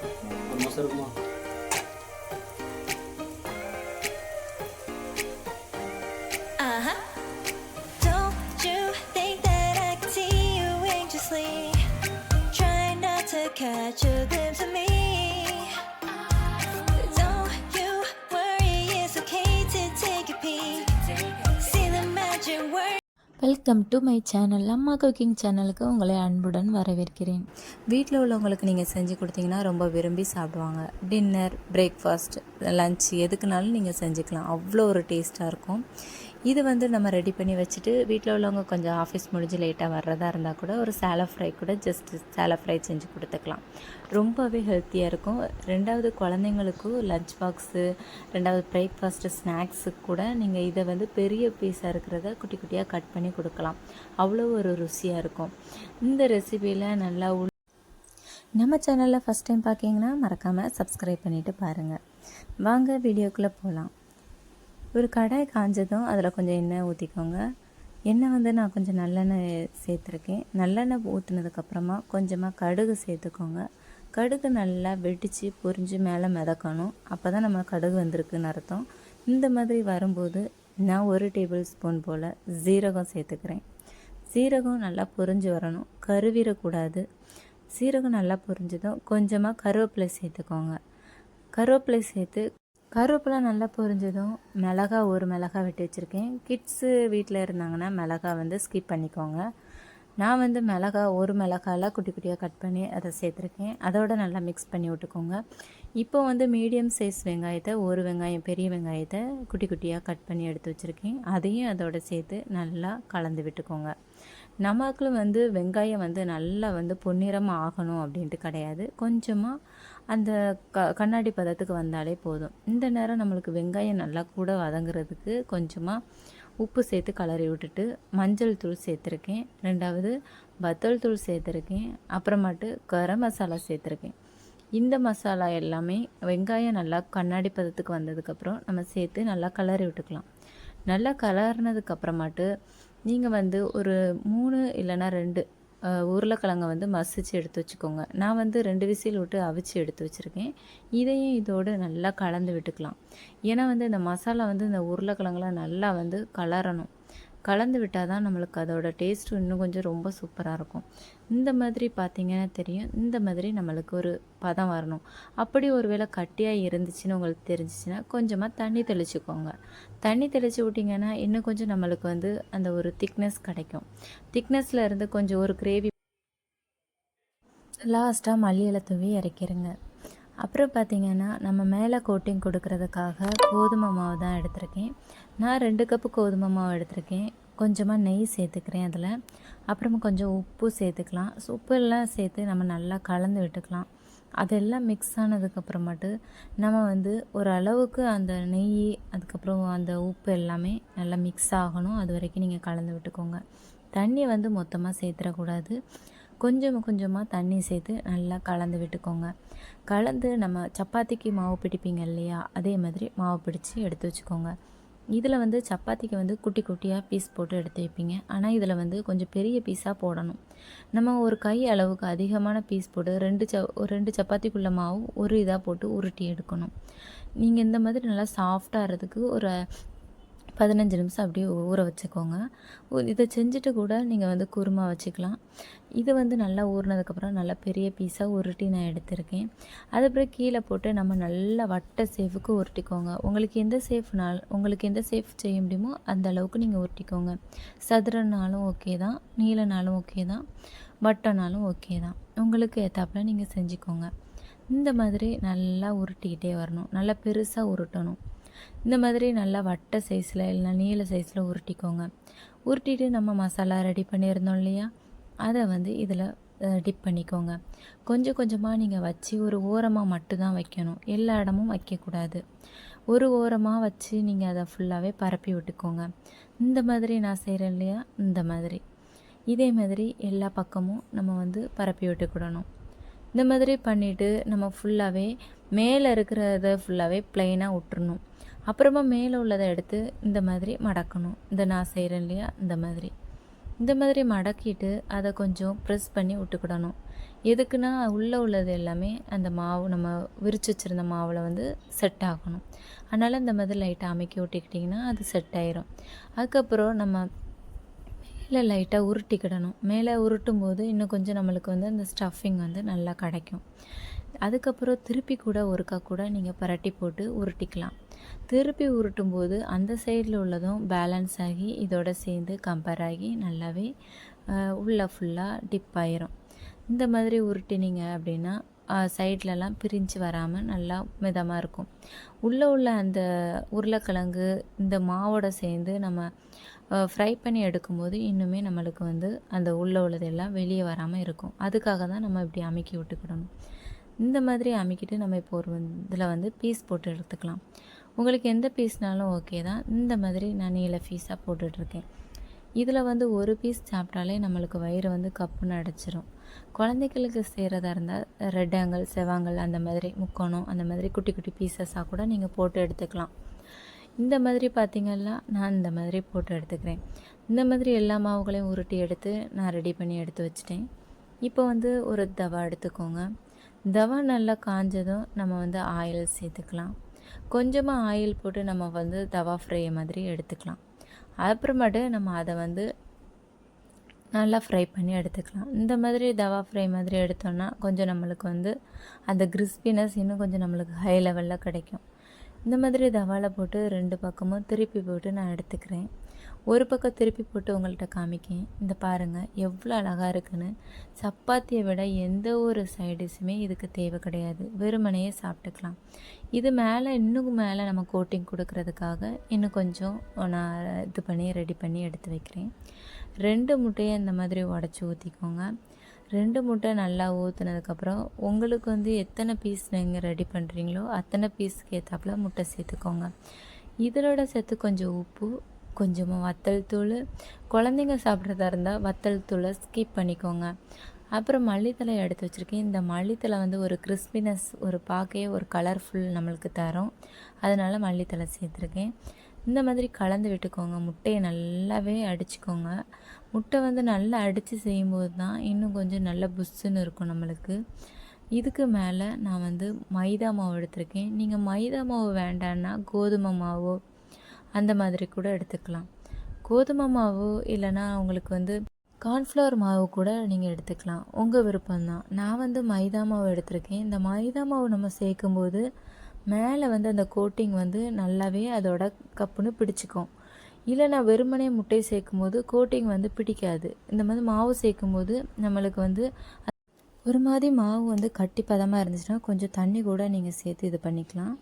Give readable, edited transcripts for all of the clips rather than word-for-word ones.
ஒரு மாதம் இருக்குமா? Uh-huh. Don't you think that I can see you anxiously? Try not to catch a glimpse of me. Don't you worry, it's okay to take a peek. See the magic word. Welcome to my channel. அம்மா cooking சேனலுக்கு உங்களை அன்புடன் வரவேற்கிறேன். வீட்டில் உள்ளவங்களுக்கு நீங்கள் செஞ்சு கொடுத்தீங்கன்னா ரொம்ப விரும்பி சாப்பிடுவாங்க. டின்னர், பிரேக்ஃபாஸ்ட், லன்ச் எதுக்குனாலும் நீங்கள் செஞ்சுக்கலாம். அவ்வளோ ஒரு டேஸ்ட்டாக இருக்கும். இது நம்ம ரெடி பண்ணி வச்சுட்டு வீட்டில் உள்ளவங்க கொஞ்சம் ஆஃபீஸ் முடிஞ்சு லேட்டாக வர்றதா இருந்தால் கூட ஒரு சேலோ ஃப்ரை கூட சேலோ ஃப்ரை செஞ்சு கொடுத்துக்கலாம். ரொம்பவே ஹெல்த்தியாக இருக்கும். ரெண்டாவது குழந்தைங்களுக்கும் லஞ்ச் பாக்ஸு, ரெண்டாவது பிரேக்ஃபாஸ்ட்டு, ஸ்நாக்ஸுக்கு கூட நீங்கள் இதை பெரிய பீஸாக இருக்கிறத குட்டி குட்டியாக கட் பண்ணி கொடுக்கலாம். அவ்வளோ ஒரு ருசியாக இருக்கும். இந்த ரெசிபியில் நல்லா நம்ம சேனலில் ஃபஸ்ட் டைம் பார்க்கிங்கன்னா மறக்காமல் சப்ஸ்கிரைப் பண்ணிவிட்டு பாருங்கள். வாங்க வீடியோக்குள்ளே போகலாம். ஒரு கடாய் காஞ்சதும் அதில் கொஞ்சம் எண்ணெய் ஊற்றிக்கோங்க. எண்ணெய் நான் கொஞ்சம் நல்லெண்ணெய் சேர்த்துருக்கேன். நல்லெண்ணெய் ஊற்றுனதுக்கப்புறமா கொஞ்சமாக கடுகு சேர்த்துக்கோங்க. கடுகு நல்லா வெடித்து பொரிஞ்சு மேலே மிதக்கணும். அப்போ தான் நம்ம கடுகு வந்திருக்குன்னு அர்த்தம். இந்த மாதிரி வரும்போது நான் 1 டேபிள் ஸ்பூன் போல் சீரகம் சேர்த்துக்கிறேன். சீரகம் நல்லா பொரிஞ்சு வரணும், கருவிடக்கூடாது. சீரகம் நல்லா பொரிஞ்சதும் கொஞ்சமாக கருவேப்பிலை சேர்த்துக்கோங்க. கருவேப்பிலை சேர்த்து கருவேப்பிலை நல்லா பொரிஞ்சதும் ஒரு மிளகா வெட்டி வச்சுருக்கேன். கிட்ஸு வீட்டில் இருந்தாங்கன்னா மிளகா ஸ்கிப் பண்ணிக்கோங்க. நான் ஒரு மிளகாயில் குட்டி குட்டியாக கட் பண்ணி அதை சேர்த்துருக்கேன். அதோடு நல்லா மிக்ஸ் பண்ணி விட்டுக்கோங்க. இப்போ மீடியம் சைஸ் வெங்காயத்தை, ஒரு வெங்காயம், பெரிய வெங்காயத்தை குட்டி குட்டியாக கட் பண்ணி எடுத்து வச்சுருக்கேன். அதையும் அதோடு சேர்த்து நல்லா கலந்து விட்டுக்கோங்க. நமக்கு வெங்காயம் நல்லா பொன்னிறமாக ஆகணும் அப்படின்ட்டு கிடையாது. கொஞ்சமாக அந்த கண்ணாடி பதத்துக்கு வந்தாலே போதும். இந்த நேரம் நம்மளுக்கு வெங்காயம் நல்லா கூட வதங்குறதுக்கு கொஞ்சமாக உப்பு சேர்த்து கலரி விட்டுட்டு மஞ்சள் தூள் சேர்த்துருக்கேன். ரெண்டாவது வத்தல் தூள் சேர்த்துருக்கேன். அப்புறமாட்டு கரம் மசாலா சேர்த்துருக்கேன். இந்த மசாலா எல்லாமே வெங்காயம் நல்லா கண்ணாடி பதத்துக்கு வந்ததுக்கப்புறம் நம்ம சேர்த்து நல்லா கலரி விட்டுக்கலாம். நல்லா கலர்னதுக்கப்புறமாட்டு நீங்கள் ஒரு 3 இல்லைன்னா 2 உருளைக்கிழங்கை மசிச்சு எடுத்து வச்சுக்கோங்க. நான் 2 விசில் விட்டு அவிச்சு எடுத்து வச்சுருக்கேன். இதையும் இதோடு நல்லா கலந்து விட்டுக்கலாம். ஏன்னா இந்த மசாலா இந்த உருளைக்கிழங்குல நல்லா கலரணும். கலந்து விட்டால் தான் நம்மளுக்கு அதோட டேஸ்ட்டு இன்னும் கொஞ்சம் ரொம்ப சூப்பராக இருக்கும். இந்த மாதிரி பார்த்திங்கன்னா தெரியும். இந்த மாதிரி நம்மளுக்கு ஒரு பதம் வரணும். அப்படி ஒரு வேளை கட்டியாக இருந்துச்சுன்னு உங்களுக்கு தெரிஞ்சிச்சுன்னா கொஞ்சமாக தண்ணி தெளிச்சுக்கோங்க. தண்ணி தெளித்து விட்டிங்கன்னா இன்னும் கொஞ்சம் நம்மளுக்கு அந்த ஒரு திக்னஸ் கிடைக்கும். திக்னஸில் இருந்து கொஞ்சம் ஒரு கிரேவி லாஸ்ட்டாக மல்லி இலை தூவி இறக்கிடுங்க. அப்புறம் பார்த்திங்கன்னா நம்ம மேலே கோட்டிங் கொடுக்கறதுக்காக கோதுமை மாவு தான் எடுத்திருக்கேன். நான் 2 கப்பு கோதுமை மாவு எடுத்திருக்கேன். கொஞ்சமாக நெய் சேர்த்துக்கிறேன் அதில். அப்புறமா கொஞ்சம் உப்பு சேர்த்துக்கலாம். உப்பெல்லாம் சேர்த்து நம்ம நல்லா கலந்து விட்டுக்கலாம். அதெல்லாம் மிக்ஸ் ஆனதுக்கப்புறமாட்டு நம்ம ஒரு அளவுக்கு அந்த நெய், அதுக்கப்புறம் அந்த உப்பு எல்லாமே நல்லா மிக்ஸ் ஆகணும். அது வரைக்கும் நீங்கள் கலந்து விட்டுக்கோங்க. தண்ணி மொத்தமாக சேர்த்துடக்கூடாது. கொஞ்சமாக தண்ணி சேர்த்து நல்லா கலந்து விட்டுக்கோங்க. கலந்து நம்ம சப்பாத்திக்கு மாவு பிடிப்பீங்க இல்லையா, அதே மாதிரி மாவு பிடிச்சி எடுத்து வச்சுக்கோங்க. இதில் சப்பாத்திக்கு குட்டி குட்டியாக பீஸ் போட்டு எடுத்து வைப்பீங்க. ஆனால் இதில் கொஞ்சம் பெரிய பீஸாக போடணும். நம்ம ஒரு கை அளவுக்கு அதிகமான பீஸ் போட்டு 2 சப்பாத்திக்குள்ள மாவு ஒரு இதாக போட்டு உருட்டி எடுக்கணும். நீங்கள் இந்த மாதிரி நல்லா சாஃப்டாகிறதுக்கு ஒரு 15 நிமிஷம் அப்படியே ஊற வச்சுக்கோங்க. இதை செஞ்சுட்டு கூட நீங்கள் குருமா வச்சுக்கலாம். இது நல்லா ஊறினதுக்கப்புறம் நல்லா பெரிய பீஸாக உருட்டி நான் எடுத்திருக்கேன். அதுக்கப்புறம் கீழே போட்டு நம்ம நல்லா வட்ட சேஃபுக்கு உருட்டிக்கோங்க. உங்களுக்கு எந்த சேஃப் செய்ய முடியுமோ அந்த அளவுக்கு நீங்கள் உருட்டிக்கோங்க. சதுரனாலும் ஓகே தான், நீளனாலும் ஓகே தான், வட்டனாலும் ஓகே தான். உங்களுக்கு ஏற்றாப்புல நீங்கள் செஞ்சுக்கோங்க. இந்த மாதிரி நல்லா உருட்டிக்கிட்டே வரணும். நல்லா பெருசாக உருட்டணும். இந்த மாதிரி நல்லா வட்ட சைஸில் இல்லைனா நீல சைஸில் உருட்டிக்கோங்க. உருட்டிட்டு நம்ம மசாலா ரெடி பண்ணியிருந்தோம் இல்லையா, அதை இதில் டிப் பண்ணிக்கோங்க. கொஞ்சமாக நீங்கள் வச்சு ஒரு ஓரமாக மட்டும்தான் வைக்கணும். எல்லா இடமும் வைக்கக்கூடாது. ஒரு ஓரமாக வச்சு நீங்கள் அதை ஃபுல்லாகவே பரப்பி விட்டுக்கோங்க. இந்த மாதிரி நான் செய்கிறேன் இல்லையா, இந்த மாதிரி இதே மாதிரி எல்லா பக்கமும் நம்ம பரப்பி விட்டுக்கிடணும். இந்த மாதிரி பண்ணிவிட்டு நம்ம ஃபுல்லாகவே மேலே இருக்கிறத ஃபுல்லாகவே ப்ளைனாக விட்டுறணும். அப்புறமா மேலே உள்ளதை எடுத்து இந்த மாதிரி மடக்கணும். இந்த நான் செய்கிறேன் இல்லையா, இந்த மாதிரி இந்த மாதிரி மடக்கிட்டு அதை கொஞ்சம் ப்ரெஸ் பண்ணி விட்டுக்கிடணும். எதுக்குன்னா உள்ளே உள்ளது எல்லாமே அந்த மாவு நம்ம விரித்து வச்சுருந்த மாவில் வந்து செட் ஆகணும். அதனால் இந்த மாதிரி லைட்டாக அமுக்கி விட்டுக்கிட்டிங்கன்னா அது செட் ஆயிரும். அதுக்கப்புறம் நம்ம மேலே லைட்டாக உருட்டிக்கிடணும். மேலே உருட்டும் போது இன்னும் கொஞ்சம் நம்மளுக்கு வந்து அந்த ஸ்டஃபிங் வந்து நல்லா கிடைக்கும். அதுக்கப்புறம் திருப்பி கூட ஒருக்கா கூட நீங்கள் பரட்டி போட்டு உருட்டிக்கலாம். திருப்பி உருட்டும் போது அந்த சைடில் உள்ளதும் பேலன்ஸ் ஆகி இதோட சேர்ந்து கம்பேர் ஆகி நல்லாவே உள்ளே ஃபுல்லாக டிப் ஆயிரும். இந்த மாதிரி உருட்டினீங்க அப்படின்னா சைட்லலாம் பிரிஞ்சு வராமல் நல்லா மிதமாக இருக்கும். உள்ளே உள்ள அந்த உருளைக்கிழங்கு இந்த மாவோட சேர்ந்து நம்ம ஃப்ரை பண்ணி எடுக்கும்போது இன்னுமே நம்மளுக்கு வந்து அந்த உள்ளே உள்ளதெல்லாம் வெளியே வராமல் இருக்கும். அதுக்காக தான் நம்ம இப்படி அமுக்கி விட்டுக்கிடணும். இந்த மாதிரி அமுக்கிட்டு நம்ம இப்போ ஒரு இதில் வந்து பீஸ் போட்டு எடுத்துக்கலாம். உங்களுக்கு எந்த பீஸ்னாலும் ஓகே தான். இந்த மாதிரி நான் நீல பீஸாக போட்டுட்ருக்கேன். இதில் வந்து ஒரு பீஸ் சாப்பிட்டாலே நம்மளுக்கு வயிறு வந்து கப்புன்னு அடைச்சிரும். குழந்தைகளுக்கு செய்கிறதா இருந்தால் ரெட்டாங்கல் செவ்வாங்கல் அந்த மாதிரி முக்கோணம் அந்த மாதிரி குட்டி குட்டி பீசஸாக கூட நீங்கள் போட்டு எடுத்துக்கலாம். இந்த மாதிரி பார்த்திங்கன்னா நான் இந்த மாதிரி போட்டு எடுத்துக்கிறேன். இந்த மாதிரி எல்லா மாவுகளையும் உருட்டி எடுத்து நான் ரெடி பண்ணி எடுத்து வச்சிட்டேன். இப்போ வந்து ஒரு தவா எடுத்துக்கோங்க. தவா நல்லா காஞ்சதும் நம்ம வந்து ஆயில் சேர்த்துக்கலாம். கொஞ்சமாக ஆயில் போட்டு நம்ம வந்து தவா ஃப்ரை மாதிரி எடுத்துக்கலாம். அப்புறமேட்டு நம்ம அதை வந்து நல்லா ஃப்ரை பண்ணி எடுத்துக்கலாம். இந்த மாதிரி தவா ஃப்ரை மாதிரி எடுத்தோன்னா கொஞ்சம் நம்மளுக்கு வந்து அந்த கிறிஸ்பினஸ் இன்னும் கொஞ்சம் நம்மளுக்கு ஹை லெவலில் கிடைக்கும். இந்த மாதிரி தவாவில் போட்டு 2 பக்கமும் திருப்பி போட்டு நான் எடுத்துக்கிறேன். ஒரு பக்கம் திருப்பி போட்டு உங்கள்கிட்ட காமிக்கேன். இந்த பாருங்கள் எவ்வளோ அழகாக இருக்குன்னு. சப்பாத்தியை விட எந்த ஒரு சைடிஷுமே இதுக்கு தேவை கிடையாது. வெறுமனையே சாப்பிட்டுக்கலாம். இது மேலே இன்னும் மேலே நம்ம கோட்டிங் கொடுக்கறதுக்காக இன்னும் கொஞ்சம் நான் இது பண்ணி ரெடி பண்ணி எடுத்து வைக்கிறேன். 2 முட்டையை இந்த மாதிரி உடச்சி ஊற்றிக்கோங்க. 2 முட்டை நல்லா ஊற்றுனதுக்கப்புறம் உங்களுக்கு வந்து எத்தனை பீஸ் நீங்கள் ரெடி பண்ணுறீங்களோ அத்தனை பீஸுக்கு ஏற்றாப்புல முட்டை சேர்த்துக்கோங்க. இதோட சேர்த்து கொஞ்சம் உப்பு, கொஞ்சமாக வத்தல் தூள். குழந்தைங்க சாப்பிட்றதா இருந்தால் வத்தல் தூளை ஸ்கிப் பண்ணிக்கோங்க. அப்புறம் மல்லித்தலை எடுத்து வச்சுருக்கேன். இந்த மல்லித்தலை வந்து ஒரு கிறிஸ்பினஸ் ஒரு பார்க்கவே ஒரு கலர்ஃபுல் நம்மளுக்கு தரும். அதனால் மல்லித்தலை சேர்த்துருக்கேன். இந்த மாதிரி கலந்து விட்டுக்கோங்க. முட்டையை நல்லாவே அடிச்சுக்கோங்க. முட்டை வந்து நல்லா அடித்து செய்யும்போது தான் இன்னும் கொஞ்சம் நல்ல புஷ்ஷுன்னு இருக்கும் நம்மளுக்கு. இதுக்கு மேலே நான் வந்து மைதா மாவு எடுத்திருக்கேன். நீங்கள் மைதா மாவு வேண்டான்னா கோதுமை மாவு அந்த மாதிரி கூட எடுத்துக்கலாம். கோதுமை மாவு இல்லைன்னா உங்களுக்கு வந்து கார்ன்ஃப்ளவர் மாவு கூட நீங்கள் எடுத்துக்கலாம். உங்கள் விருப்பம்தான். நான் வந்து மைதா மாவு எடுத்திருக்கேன். இந்த மைதா மாவு நம்ம சேர்க்கும்போது மேலே வந்து அந்த கோட்டிங் வந்து நல்லாவே அதோட கப்புன்னு பிடிச்சிக்கும். இல்லைனா வெறுமனே முட்டை சேர்க்கும் போது கோட்டிங் வந்து பிடிக்காது. இந்த மாதிரி மாவு சேர்க்கும் போது நம்மளுக்கு வந்து ஒரு மாதிரி மாவு வந்து கட்டி பதமாக இருந்துச்சுன்னா கொஞ்சம் தண்ணி கூட நீங்கள் சேர்த்து இது பண்ணிக்கலாம்.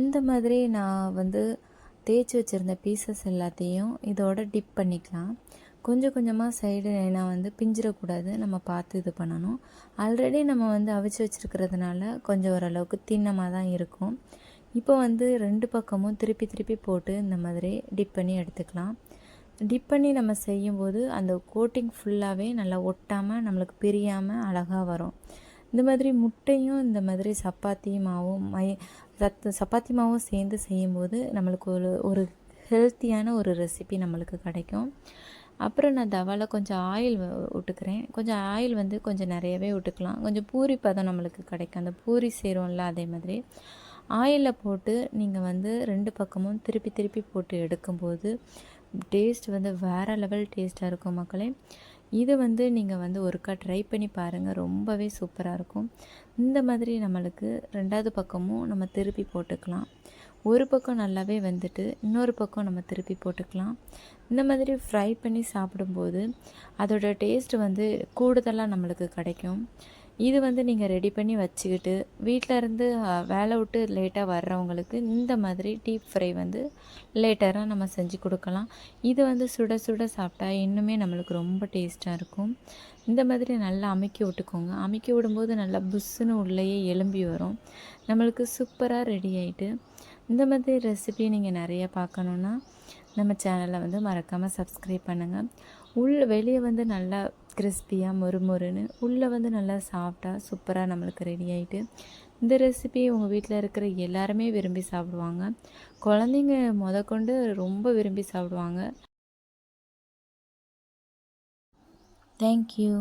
இந்த மாதிரி நான் வந்து தேய்ச்சி வச்சுருந்த பீசஸ் எல்லாத்தையும் இதோட டிப் பண்ணிக்கலாம். கொஞ்சம் கொஞ்சமாக சைடு நான் வந்து பிஞ்சிடக்கூடாது, நம்ம பார்த்து இது பண்ணணும். ஆல்ரெடி நம்ம வந்து அவிச்சு வச்சுருக்கிறதுனால கொஞ்சம் ஓரளவுக்கு தின்னமாக தான் இருக்கும். இப்போ வந்து 2 பக்கமும் திருப்பி திருப்பி போட்டு இந்த மாதிரி டிப் பண்ணி எடுத்துக்கலாம். டிப் பண்ணி நம்ம செய்யும்போது அந்த கோட்டிங் ஃபுல்லாகவே நல்லா ஒட்டாமல் நம்மளுக்கு பிரியாமல் அழகாக வரும். இந்த மாதிரி முட்டையும் இந்த மாதிரி சப்பாத்தி மாவும் சப்பாத்தி மாவும் சேர்ந்து செய்யும்போது நம்மளுக்கு ஒரு ஹெல்த்தியான ஒரு ரெசிபி நம்மளுக்கு கிடைக்கும். அப்புறம் நான் தவாவில் கொஞ்சம் ஆயில் விட்டுக்கிறேன். கொஞ்சம் ஆயில் வந்து கொஞ்சம் நிறையவே விட்டுக்கலாம். கொஞ்சம் பூரி பதம் நம்மளுக்கு கிடைக்கும். அந்த பூரி சேரும்ல அதே மாதிரி ஆயிலில் போட்டு நீங்கள் வந்து 2 பக்கமும் திருப்பி திருப்பி போட்டு எடுக்கும்போது டேஸ்ட் வந்து வேறு லெவல் டேஸ்ட்டாக இருக்கும் மக்களே. இது வந்து நீங்கள் வந்து ஒருக்கா ட்ரை பண்ணி பாருங்கள். ரொம்பவே சூப்பராக இருக்கும். இந்த மாதிரி நம்மளுக்கு 2வது பக்கமும் நம்ம திருப்பி போட்டுக்கலாம். ஒரு பக்கம் நல்லாவே வெந்துட்டு இன்னொரு பக்கம் நம்ம திருப்பி போட்டுக்கலாம். இந்த மாதிரி ஃப்ரை பண்ணி சாப்பிடும்போது அதோட டேஸ்ட் வந்து கூடுதலாக நம்மளுக்கு கிடைக்கும். இது வந்து நீங்கள் ரெடி பண்ணி வச்சுக்கிட்டு வீட்டில் இருந்து வேலை விட்டு லேட்டாக வர்றவங்களுக்கு இந்த மாதிரி டீப் ஃப்ரை வந்து லேட்டராக நம்ம செஞ்சு கொடுக்கலாம். இது வந்து சுட சுட சாப்பிட்டா இன்னுமே நம்மளுக்கு ரொம்ப டேஸ்ட்டாக இருக்கும். இந்த மாதிரி நல்லா அமுக்கி விட்டுக்கோங்க. அமுக்கி விடும்போது நல்லா புஷ்ஷுன்னு உள்ளேயே எலும்பி வரும். நம்மளுக்கு சூப்பராக ரெடி ஆகிட்டு. இந்த மாதிரி ரெசிபி நீங்கள் நிறைய பார்க்கணுன்னா நம்ம சேனலை வந்து மறக்காமல் சப்ஸ்கிரைப் பண்ணுங்கள். வெளியே வந்து நல்லா கிறிஸ்பியாக மொறுமொறுன்னு உள்ளே வந்து நல்லா சாஃப்டாக சூப்பராக நம்மளுக்கு ரெடி ஆகிட்டு. இந்த ரெசிபி உங்கள் வீட்டில் இருக்கிற எல்லாருமே விரும்பி சாப்பிடுவாங்க. குழந்தைங்க முதற்கொண்டு ரொம்ப விரும்பி சாப்பிடுவாங்க. தேங்க்யூ.